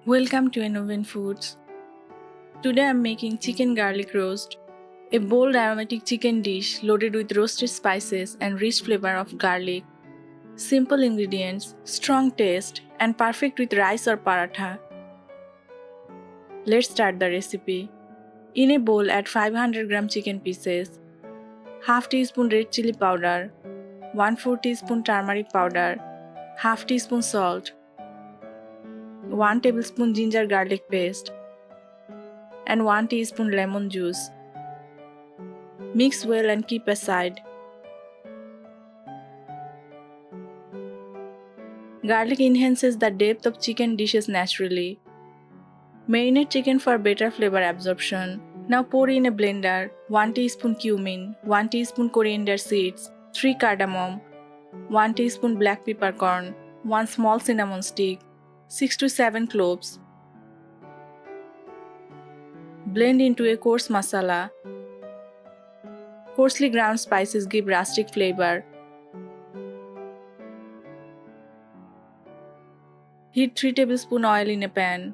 Welcome to Innovin Foods. Today I'm making chicken garlic roast, a bold aromatic chicken dish loaded with roasted spices and rich flavor of garlic. Simple ingredients, strong taste, and perfect with rice or paratha. Let's start the recipe. In a bowl, add 500 gram chicken pieces, half teaspoon red chili powder, 1/4 teaspoon turmeric powder, half teaspoon salt, 1 tablespoon ginger garlic paste, and 1 teaspoon lemon juice. Mix well and keep aside. Garlic enhances the depth of chicken dishes naturally. Marinate chicken for better flavor absorption. Now pour in a blender 1 teaspoon cumin, 1 teaspoon coriander seeds, 3 cardamom, 1 teaspoon black peppercorn, 1 small cinnamon stick, 6 to 7 cloves. Blend into a coarse masala. Coarsely ground spices give rustic flavor. Heat 3 tablespoon oil in a pan.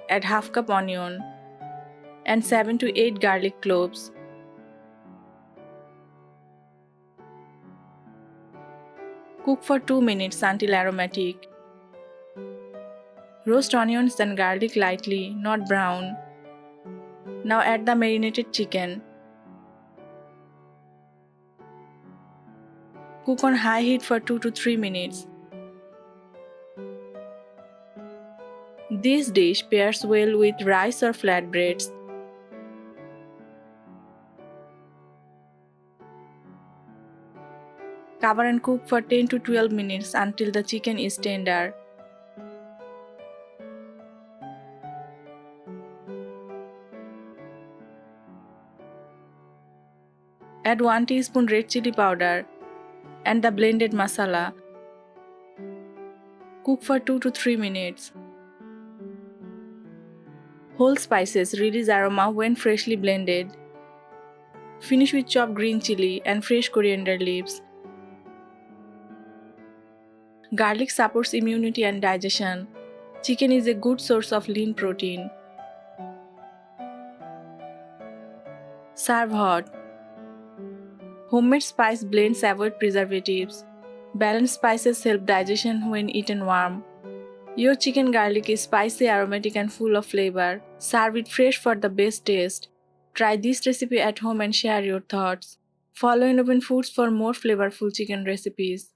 Add half cup onion and 7 to 8 garlic cloves. Cook for 2 minutes until aromatic. Roast onions and garlic lightly, not brown. Now add the marinated chicken. Cook on high heat for 2 to 3 minutes. This dish pairs well with rice or flatbreads. Cover and cook for 10 to 12 minutes until the chicken is tender. Add 1 teaspoon red chili powder and the blended masala. Cook for 2 to 3 minutes. Whole spices release aroma when freshly blended. Finish with chopped green chili and fresh coriander leaves. Garlic supports immunity and digestion. Chicken is a good source of lean protein. Serve hot. Homemade spice blends avoid preservatives. Balanced spices help digestion when eaten warm. Your chicken garlic is spicy, aromatic, and full of flavor. Serve it fresh for the best taste. Try this recipe at home and share your thoughts. Follow Innovin Foods for more flavorful chicken recipes.